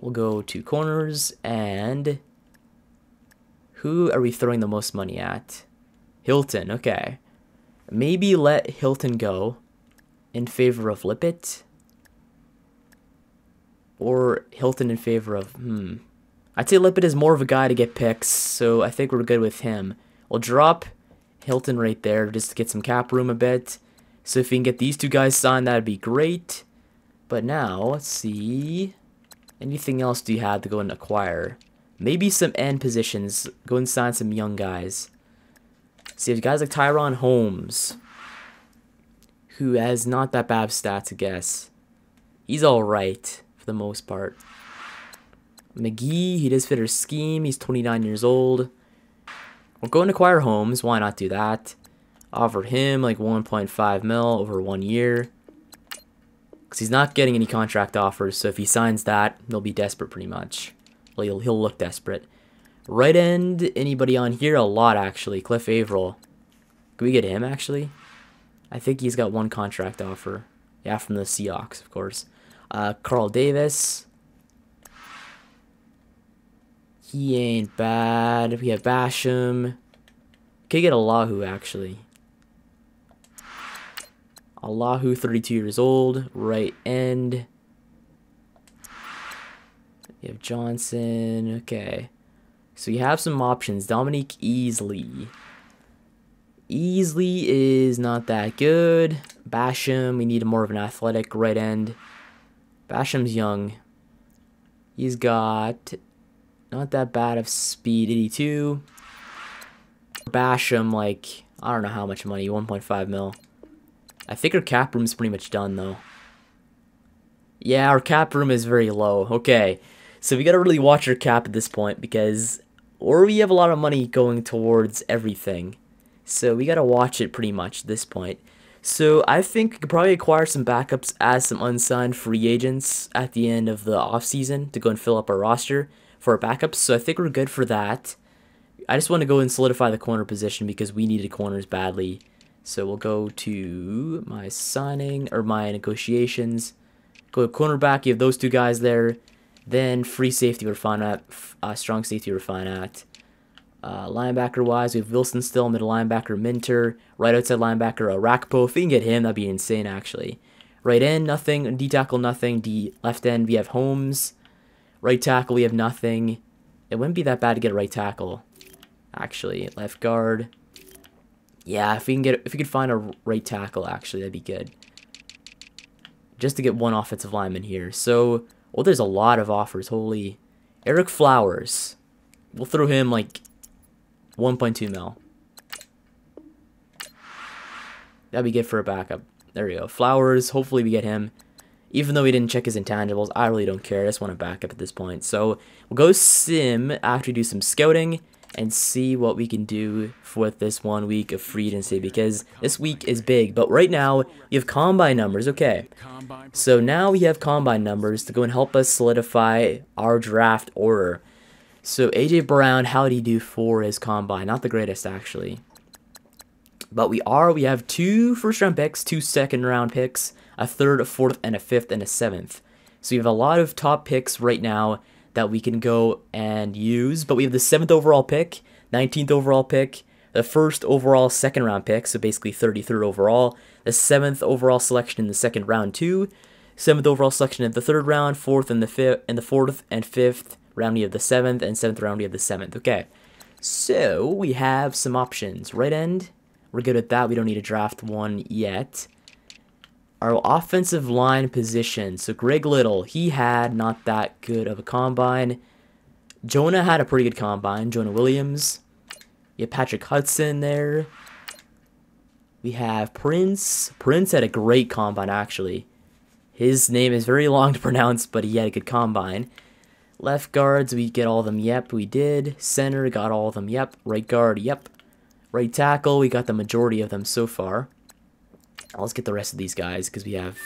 we'll go to corners, and who are we throwing the most money at? Hilton, okay. Maybe let Hilton go in favor of Lippett. Or Hilton in favor of, I'd say Lippett is more of a guy to get picks, so I think we're good with him. We'll drop Hilton right there just to get some cap room a bit. So if we can get these two guys signed, that'd be great. But now, let's see. Anything else do you have to go and acquire? Maybe some end positions. Go and sign some young guys. See, if guys like Tyron Holmes, who has not that bad of stats, I guess. He's alright, for the most part. McGee, he does fit our scheme. He's 29 years old. We'll go and acquire Holmes. Why not do that? Offer him like 1.5 mil over 1 year. Because he's not getting any contract offers, so if he signs that, he'll be desperate pretty much. Well, he'll look desperate. Right end, anybody on here? A lot, actually. Cliff Averill. Can we get him, actually? I think he's got one contract offer. Yeah, from the Seahawks, of course. Carl Davis. He ain't bad. We have Basham. Could get Allahu, actually. Allahu, 32 years old, right end. You have Johnson, okay. So you have some options. Dominique Easley. Easley is not that good. Basham, we need more of an athletic right end. Basham's young. He's got not that bad of speed, 82. Basham, like, I don't know how much money, 1.5 mil. I think our cap room's pretty much done, though. Yeah, our cap room is very low. Okay, so we gotta really watch our cap at this point, because or we have a lot of money going towards everything. So we gotta watch it pretty much at this point. So I think we could probably acquire some backups as some unsigned free agents at the end of the offseason to go and fill up our roster for our backups. So I think we're good for that. I just want to go and solidify the corner position because we needed corners badly. So we'll go to my signing or my negotiations. Go to cornerback. You have those two guys there. Then free safety we're fine at. Strong safety we're fine at. Linebacker wise, we have Wilson still, middle linebacker Minter, right outside linebacker Arakpo. If we can get him, that'd be insane actually. Right end, nothing. D tackle, nothing. D left end, we have Holmes. Right tackle, we have nothing. It wouldn't be that bad to get a right tackle, actually. Left guard. Yeah, if we could find a right tackle, actually, that'd be good. Just to get one offensive lineman here. So, well, there's a lot of offers. Holy, Eric Flowers. We'll throw him like 1.2 mil. That'd be good for a backup. There we go. Flowers. Hopefully we get him. Even though we didn't check his intangibles, I really don't care. I just want a backup at this point. So we'll go sim after we do some scouting and see what we can do with this 1 week of free agency, because this week is big. But right now, you have combine numbers. Okay. So now we have combine numbers to go and help us solidify our draft order. So AJ Brown, how did he do for his combine? Not the greatest, actually. But we have 2 first-round picks, 2 second-round picks, a third, a fourth, and a fifth, and a seventh. So we have a lot of top picks right now that we can go and use. But we have the 7th overall pick, 19th overall pick, the first overall second round pick, so basically 33rd overall, the 7th overall selection in the second round too, 7th overall selection in the third round, 4th in the 4th and 5th round of the 7th, and 7th round of the 7th. Okay, so we have some options. Right end, we're good at that. We don't need to draft one yet. Our offensive line position. So Greg Little, he had not that good of a combine. Jonah had a pretty good combine. Jonah Williams. You have Patrick Hudson there. We have Prince. Prince had a great combine, actually. His name is very long to pronounce, but he had a good combine. Left guards, we get all of them. Yep, we did. Center, got all of them. Yep. Right guard, yep. Right tackle, we got the majority of them so far. Let's get the rest of these guys because we have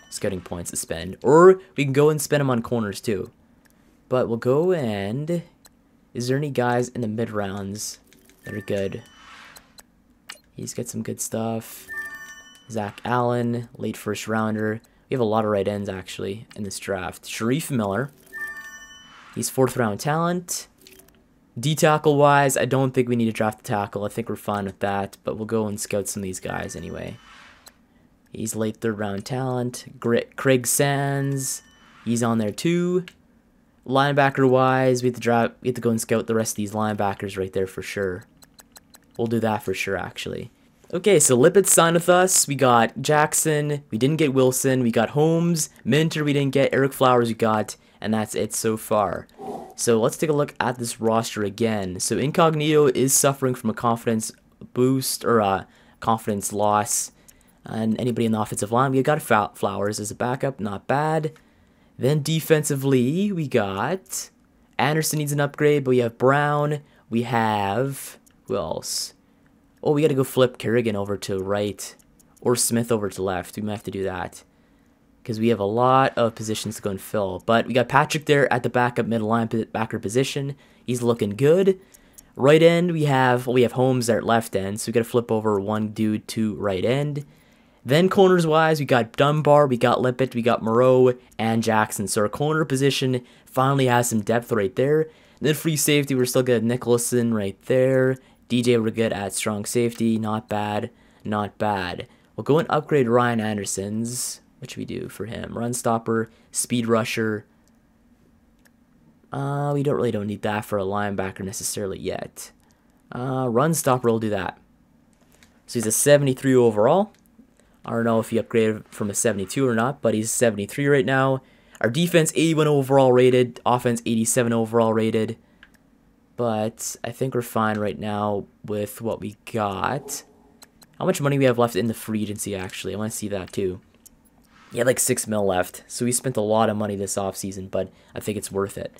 scouting points to spend. Or we can go and spend them on corners too. But we'll go and... Is there any guys in the mid-rounds that are good? He's got some good stuff. Zach Allen, late first rounder. We have a lot of right ends actually in this draft. Sharif Miller. He's 4th round talent. D-tackle wise, I don't think we need to draft the tackle. I think we're fine with that. But we'll go and scout some of these guys anyway. He's late 3rd round talent. Craig Sands, he's on there too. Linebacker wise, we have to go and scout the rest of these linebackers right there for sure. We'll do that for sure actually. Okay, so Lippett signed with us. We got Jackson. We didn't get Wilson. We got Holmes. Minter we didn't get. Eric Flowers we got. And that's it so far. So let's take a look at this roster again. So Incognito is suffering from a confidence boost or a confidence loss. And anybody in the offensive line, we got Flowers as a backup, not bad. Then defensively, we got Anderson needs an upgrade, but we have Brown. We have, who else? Oh, we got to go flip Kerrigan over to right or Smith over to left. We might have to do that because we have a lot of positions to go and fill. But we got Patrick there at the backup middle linebacker position. He's looking good. Right end, we have Holmes there at left end, so we got to flip over one dude to right end. Then corners-wise, we got Dunbar, we got Lippett, we got Moreau, and Jackson. So our corner position finally has some depth right there. And then free safety, we're still good at Nicholson right there. DJ, we're good at strong safety. Not bad, not bad. We'll go and upgrade Ryan Anderson's. What should we do for him? Run stopper, speed rusher. We don't need that for a linebacker necessarily yet. Run stopper will do that. So he's a 73 overall. I don't know if he upgraded from a 72 or not, but he's 73 right now. Our defense, 81 overall rated. Offense, 87 overall rated. But I think we're fine right now with what we got. How much money we have left in the free agency, actually? I want to see that, too. Yeah, like 6 mil left. So we spent a lot of money this offseason, but I think it's worth it.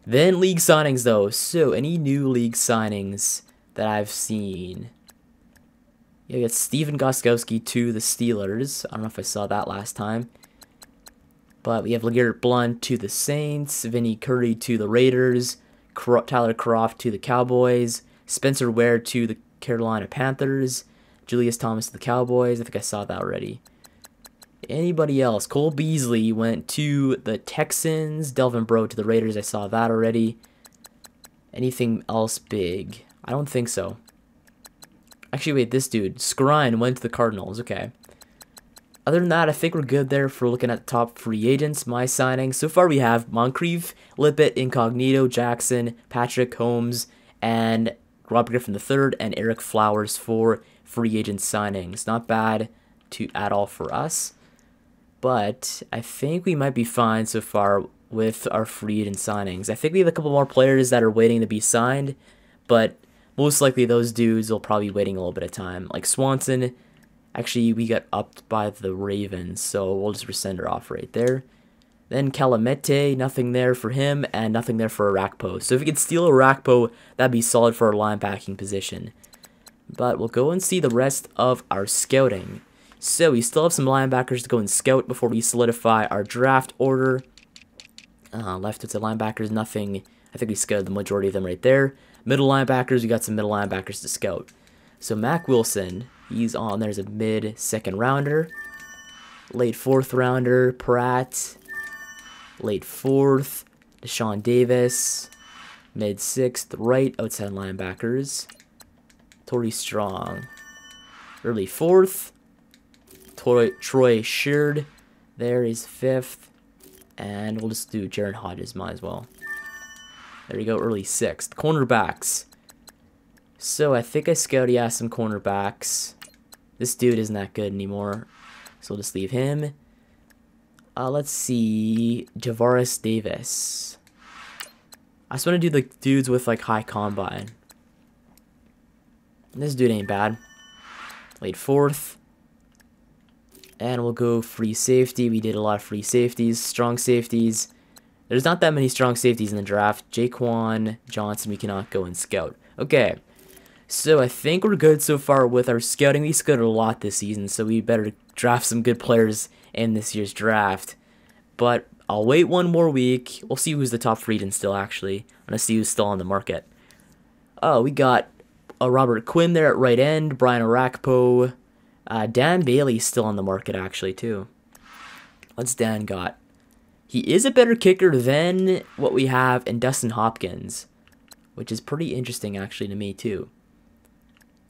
Then league signings, though. So, any new league signings that I've seen... Yeah, we got Steven Gostkowski to the Steelers. I don't know if I saw that last time. But we have LeGarrette Blount to the Saints. Vinny Curry to the Raiders. Tyler Kroft to the Cowboys. Spencer Ware to the Carolina Panthers. Julius Thomas to the Cowboys. I think I saw that already. Anybody else? Cole Beasley went to the Texans. Delvin Breaux to the Raiders. I saw that already. Anything else big? I don't think so. Actually, wait, this dude, Skrine, went to the Cardinals. Okay. Other than that, I think we're good there for looking at the top free agents. My signings. So far, we have Moncrief, Lippett, Incognito, Jackson, Patrick, Holmes, and Robert Griffin III, and Eric Flowers for free agent signings. Not bad at all for us. But I think we might be fine so far with our free agent signings. I think we have a couple more players that are waiting to be signed, but... most likely those dudes will probably be waiting a little bit of time. Like Swanson, actually we got upped by the Ravens, so we'll just rescind our offer right there. Then Calamete, nothing there for him, and nothing there for Arakpo. So if we could steal Arakpo, that'd be solid for our linebacking position. But we'll go and see the rest of our scouting. So we still have some linebackers to go and scout before we solidify our draft order. Left with the linebackers, nothing. I think we scouted the majority of them right there. Middle linebackers, we got some middle linebackers to scout. So Mac Wilson, he's on there as a mid-second rounder. Late 4th rounder, Pratt. Late 4th, Deshaun Davis. Mid-6th, right outside linebackers. Torrey Strong. Early 4th. Troy Sheard. There is 5th. And we'll just do Jaron Hodges, might as well. There you go, early 6th. Cornerbacks. So I think I scouted some cornerbacks. This dude isn't that good anymore, so we'll just leave him. Let's see, Javaris Davis. I just want to do like dudes with like high combine. This dude ain't bad. Late 4th. And we'll go free safety. We did a lot of free safeties, strong safeties. There's not that many strong safeties in the draft. Jaquan Johnson, we cannot go and scout. Okay. So I think we're good so far with our scouting. We scouted a lot this season, so we better draft some good players in this year's draft. But I'll wait one more week. We'll see who's the top free agent still, actually. I'm going to see who's still on the market. Oh, we got Robert Quinn there at right end. Brian Orakpo. Dan Bailey's still on the market, actually, too. What's Dan got? He is a better kicker than what we have in Dustin Hopkins, which is pretty interesting, actually, to me, too.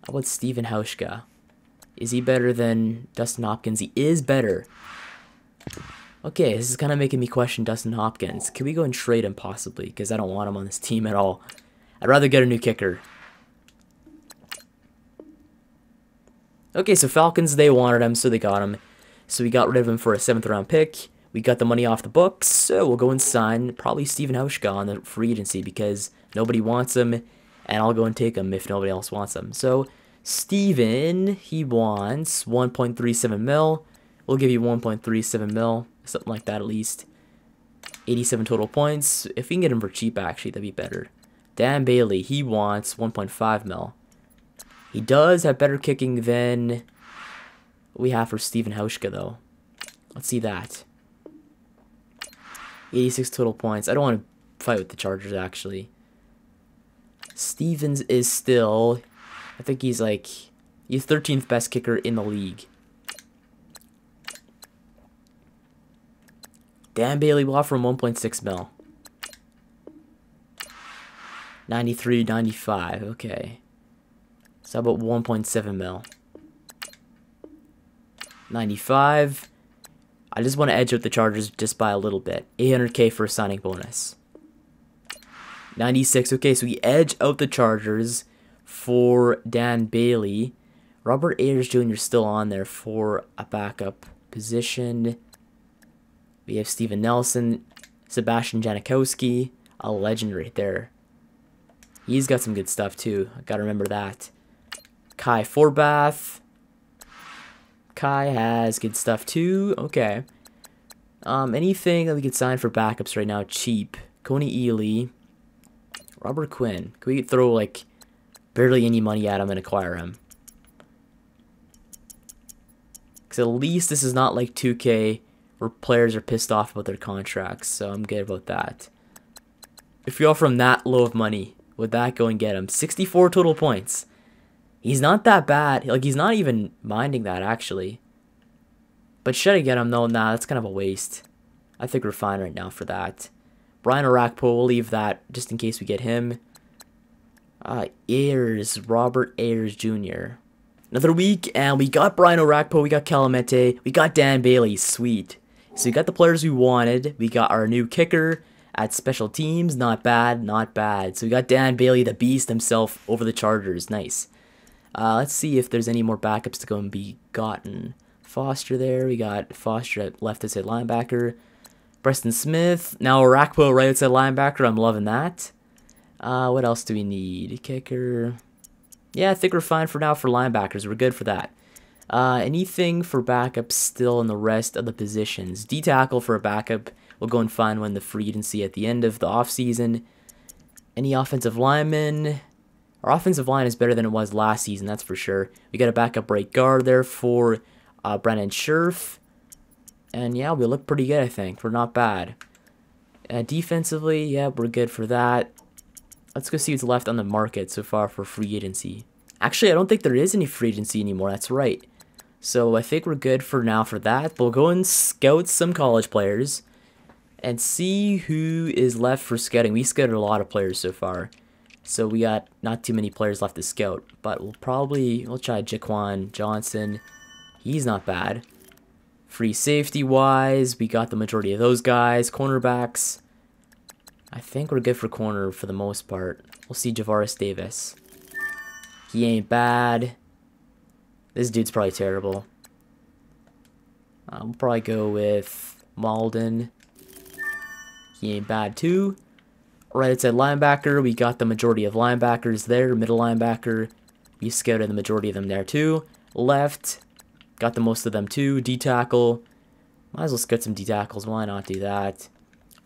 How about Stephen Hauschka? Is he better than Dustin Hopkins? He is better. Okay, this is kind of making me question Dustin Hopkins. Can we go and trade him, possibly? Because I don't want him on this team at all. I'd rather get a new kicker. Okay, so Falcons, they wanted him, so they got him. So we got rid of him for a 7th round pick. We got the money off the books, so we'll go and sign probably Stephen Hauschka on the free agency because nobody wants him. And I'll go and take him if nobody else wants him. So, Steven, he wants 1.37 mil. We'll give you 1.37 mil. Something like that at least. 87 total points. If we can get him for cheap, actually, that'd be better. Dan Bailey, he wants 1.5 mil. He does have better kicking than we have for Stephen Hauschka, though. Let's see that. 86 total points. I don't want to fight with the Chargers, actually. Stevens is still, I think he's 13th best kicker in the league. Dan Bailey will offer him 1.6 mil. 93, 95, okay. So how about 1.7 mil? 95. I just want to edge out the Chargers just by a little bit. 800K for a signing bonus. 96. Okay, so we edge out the Chargers for Dan Bailey. Robert Ayers Jr. still on there for a backup position. We have Steven Nelson, Sebastian Janikowski, a legend right there. He's got some good stuff too. I gotta remember that. Kai Forbath. Kai has good stuff too. Okay. Anything that we could sign for backups right now cheap. Coney Ely. Robert Quinn. Can we throw, like, barely any money at him and acquire him? Because at least this is not like 2K where players are pissed off about their contracts. So I'm good about that. If you offer him that low of money, would that go and get him? 64 total points. He's not that bad. Like, he's not even minding that, actually. But should I get him, though? Nah, that's kind of a waste. I think we're fine right now for that. Brian Orakpo, we'll leave that just in case we get him. Robert Ayers Jr. Another week, and we got Brian Orakpo, we got Calamete, we got Dan Bailey, sweet. So we got the players we wanted, we got our new kicker at special teams, not bad, not bad. So we got Dan Bailey, the beast himself, over the Chargers, nice. Let's see if there's any more backups to go and be gotten. Foster there, we got Foster at left outside linebacker. Preston Smith, now Orakpo right outside linebacker, I'm loving that. What else do we need? Kicker. Yeah, I think we're fine for now for linebackers, we're good for that. Anything for backups still in the rest of the positions? D-tackle for a backup, we'll go and find one the free agency at the end of the offseason. Any offensive linemen? Our offensive line is better than it was last season, that's for sure. We got a backup right guard there for Brandon Scherf. And yeah, we look pretty good, I think. We're not bad. Defensively, yeah, we're good for that. Let's go see what's left on the market so far for free agency. Actually, I don't think there is any free agency anymore. That's right. So I think we're good for now for that. We'll go and scout some college players and see who is left for scouting. We scouted a lot of players so far. So we got not too many players left to scout. But we'll try Jaquan Johnson. He's not bad. Free safety wise, we got the majority of those guys. Cornerbacks, I think we're good for corner for the most part. We'll see Javaris Davis. He ain't bad. This dude's probably terrible. We'll probably go with Malden. He ain't bad too. Right outside linebacker, we got the majority of linebackers there. Middle linebacker, we scouted the majority of them there too. Left, got the most of them too. D-tackle, might as well scout some D-tackles. Why not do that?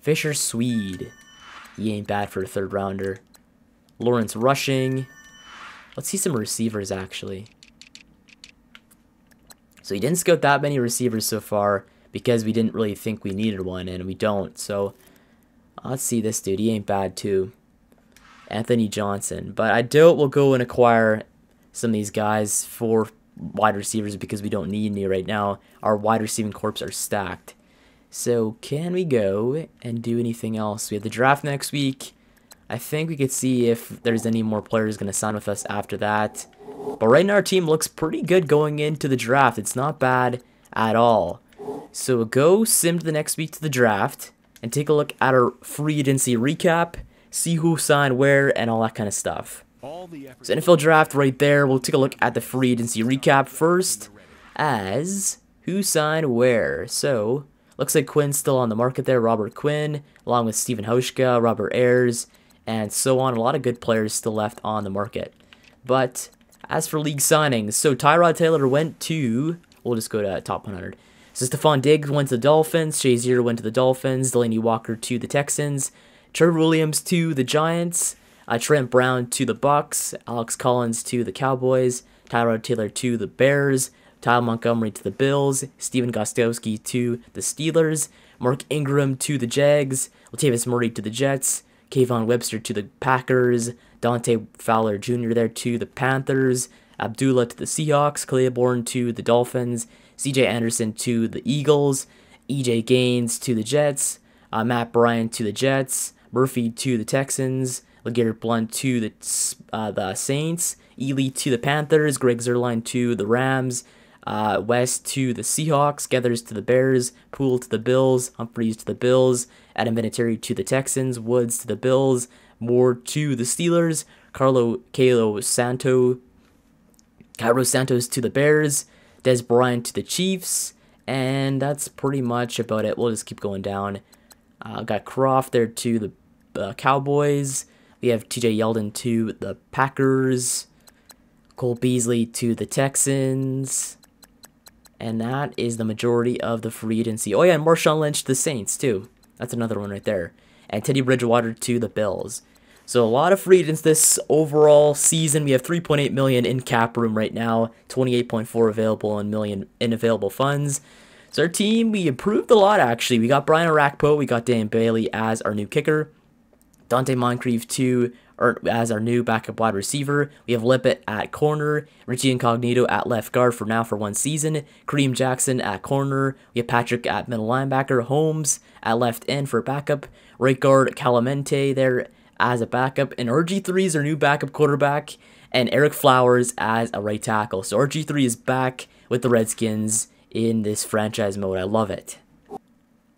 Fisher Swede, he ain't bad for a third rounder. Lawrence rushing. Let's see some receivers actually. So he didn't scout that many receivers so far because we didn't really think we needed one, and we don't. So let's see this dude. He ain't bad too. Anthony Johnson. But I doubt we'll go and acquire some of these guys for wide receivers because we don't need any right now. Our wide receiving corps are stacked. So can we go and do anything else? We have the draft next week. I think we could see if there's any more players going to sign with us after that. But right now our team looks pretty good going into the draft. It's not bad at all. So we'll go sim to the next week to the draft and take a look at our free agency recap, see who signed where, and all that kind of stuff. So NFL draft right there. We'll take a look at the free agency recap first as who signed where. So looks like Quinn's still on the market there. Robert Quinn, along with Stephen Hauschka, Robert Ayers, and so on. A lot of good players still left on the market. But as for league signings, so Tyrod Taylor went to, we'll just go to top 100. So Stefon Diggs went to the Dolphins, Shazier went to the Dolphins, Delaney Walker to the Texans, Trevor Williams to the Giants, Trent Brown to the Bucks, Alex Collins to the Cowboys, Tyrod Taylor to the Bears, Tyler Montgomery to the Bills, Steven Gostkowski to the Steelers, Mark Ingram to the Jags, Latavius Murray to the Jets, Kayvon Webster to the Packers, Dante Fowler Jr. there to the Panthers, Abdullah to the Seahawks, Claiborne to the Dolphins, CJ Anderson to the Eagles, EJ Gaines to the Jets, Matt Bryant to the Jets, Murphy to the Texans, LeGarrette Blount to the Saints, Ely to the Panthers, Greg Zuerlein to the Rams, West to the Seahawks, Geathers to the Bears, Poole to the Bills, Humphreys to the Bills, Adam Vinatieri to the Texans, Woods to the Bills, Moore to the Steelers, Cairo Santos to the Bears, Des Bryant to the Chiefs, and that's pretty much about it. We'll just keep going down. Got Croft there to the Cowboys. We have TJ Yeldon to the Packers, Cole Beasley to the Texans, and that is the majority of the free agency. Oh yeah, and Marshawn Lynch to the Saints too. That's another one right there. And Teddy Bridgewater to the Bills. So a lot of free agents this overall season. We have 3.8 million in cap room right now, 28.4 available and million in available funds. So our team, we improved a lot actually. We got Brian Arakpo, we got Dan Bailey as our new kicker, Dante Moncrief as our new backup wide receiver. We have Lippett at corner, Richie Incognito at left guard for now for one season, Kareem Jackson at corner, we have Patrick at middle linebacker, Holmes at left end for backup, right guard Calamente there as a backup, and RG3 is our new backup quarterback, and Eric Flowers as a right tackle. So RG3 is back with the Redskins in this franchise mode. I love it.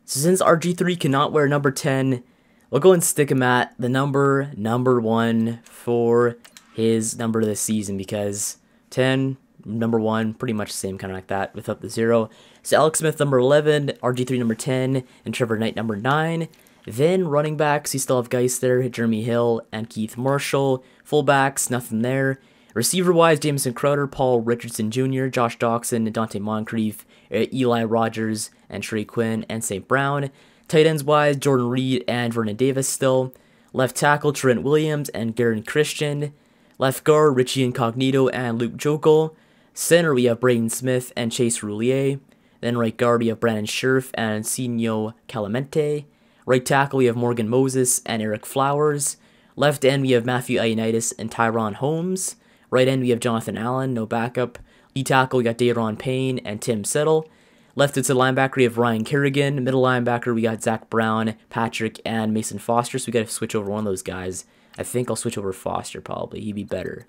So since RG3 cannot wear number 10, we'll go and stick him at the number 1 for his number this season, because 10, number 1, pretty much the same, kind of like that without the 0. So Alex Smith number 11, RG3 number 10, and Trevor Knight number 9. Then running backs, you still have Geis there, Jeremy Hill, and Keith Marshall. Fullbacks, nothing there. Receiver-wise, Jameson Crowder, Paul Richardson Jr., Josh Doxson, Dante Moncrief, Eli Rogers, and Trey Quinn, and St. Brown. Tight ends-wise, Jordan Reed and Vernon Davis still. Left tackle, Trent Williams and Garen Christian. Left guard, Richie Incognito and Luke Jokel. Center, we have Braden Smith and Chase Roulier. Then right guard, we have Brandon Scherf and Senio Calamente. Right tackle, we have Morgan Moses and Eric Flowers. Left end, we have Matthew Ioannidis and Tyron Holmes. Right end, we have Jonathan Allen, no backup. Lead tackle, we got Daron Payne and Tim Settle. Left inside linebacker, we have Ryan Kerrigan. Middle linebacker, we got Zach Brown, Patrick, and Mason Foster. So we got to switch over one of those guys. I think I'll switch over Foster probably. He'd be better.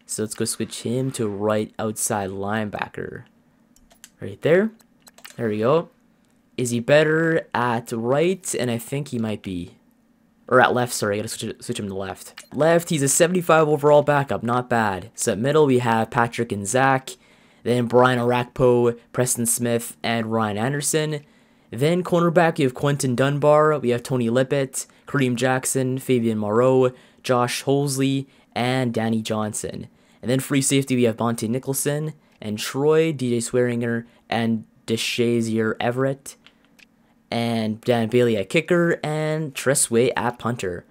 So let's go switch him to right outside linebacker. Right there. There we go. Is he better at right? And I think he might be. Or at left, sorry. I gotta switch him to left. Left, he's a 75 overall backup. Not bad. So at middle, we have Patrick and Zach. Then Brian Orakpo, Preston Smith, and Ryan Anderson. Then cornerback, you have Quentin Dunbar. We have Tony Lippett, Kareem Jackson, Fabian Moreau, Josh Holsley, and Danny Johnson. And then free safety, we have Bonte Nicholson, and Troy, DJ Swearinger, and DeShazier Everett. And Dan Bailey at kicker, and Tressway at punter.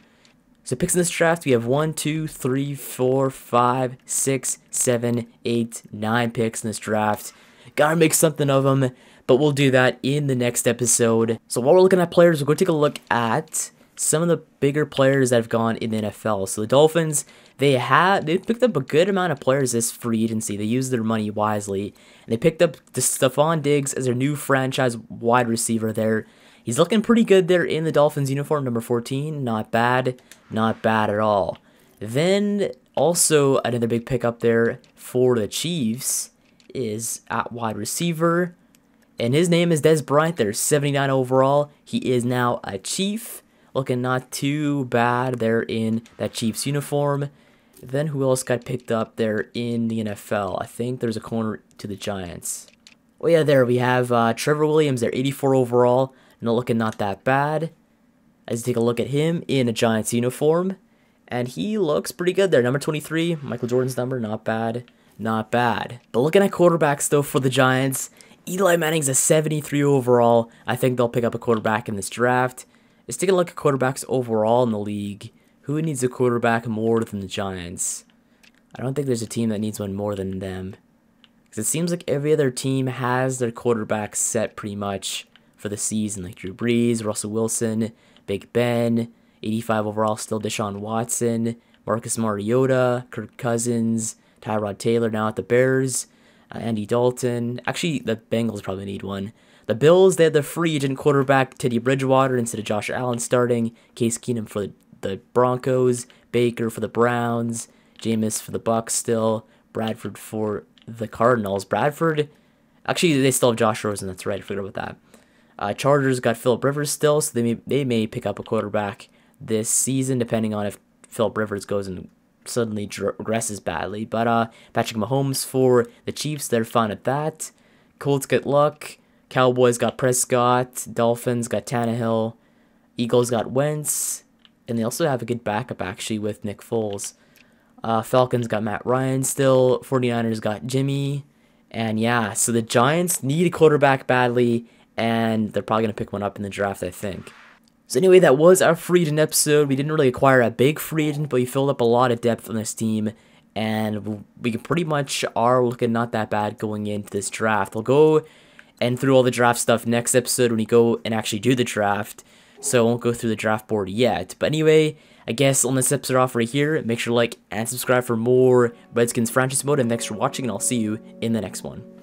So picks in this draft, we have 1, 2, 3, 4, 5, 6, 7, 8, 9 picks in this draft. Gotta make something of them, but we'll do that in the next episode. So while we're looking at players, we'll go take a look at some of the bigger players that have gone in the NFL. So the Dolphins, they picked up a good amount of players this free agency. They used their money wisely. And they picked up the Stefon Diggs as their new franchise wide receiver there. He's looking pretty good there in the Dolphins uniform, number 14. Not bad. Not bad at all. Then also another big pickup there for the Chiefs is at wide receiver. And his name is Dez Bryant there, 79 overall. He is now a Chief. Looking not too bad there in that Chiefs uniform. Then who else got picked up there in the NFL? I think there's a corner to the Giants. Oh yeah, there we have Trevor Williams there, 84 overall. Looking not that bad. Let's take a look at him in a Giants uniform. And he looks pretty good there. Number 23, Michael Jordan's number, not bad. Not bad. But looking at quarterbacks though for the Giants, Eli Manning's a 73 overall. I think they'll pick up a quarterback in this draft. Let's take a look at quarterbacks overall in the league. Who needs a quarterback more than the Giants? I don't think there's a team that needs one more than them. Because it seems like every other team has their quarterback set pretty much for the season. Like Drew Brees, Russell Wilson, Big Ben, 85 overall still Deshaun Watson, Marcus Mariota, Kirk Cousins, Tyrod Taylor now at the Bears, Andy Dalton. Actually, the Bengals probably need one. The Bills, they had the free agent quarterback Teddy Bridgewater instead of Josh Allen starting. Case Keenum for the Broncos. Baker for the Browns. Jameis for the Bucs still. Bradford for the Cardinals. Bradford, actually, they still have Josh Rosen. That's right. I forgot about that. Chargers got Phillip Rivers still, so they may pick up a quarterback this season, depending on if Phillip Rivers goes and suddenly regresses badly. But Patrick Mahomes for the Chiefs, they're fine at that. Colts got Luck. Cowboys got Prescott. Dolphins got Tannehill. Eagles got Wentz. And they also have a good backup, actually, with Nick Foles. Falcons got Matt Ryan still. 49ers got Jimmy. And yeah, so the Giants need a quarterback badly, and they're probably going to pick one up in the draft, I think. So anyway, that was our free agent episode. We didn't really acquire a big free agent, but we filled up a lot of depth on this team. And we pretty much are looking not that bad going into this draft. We'll go and through all the draft stuff next episode when we go and actually do the draft. So I won't go through the draft board yet. But anyway, I guess on this episode off right here, make sure to like and subscribe for more Redskins Franchise mode. And thanks for watching, and I'll see you in the next one.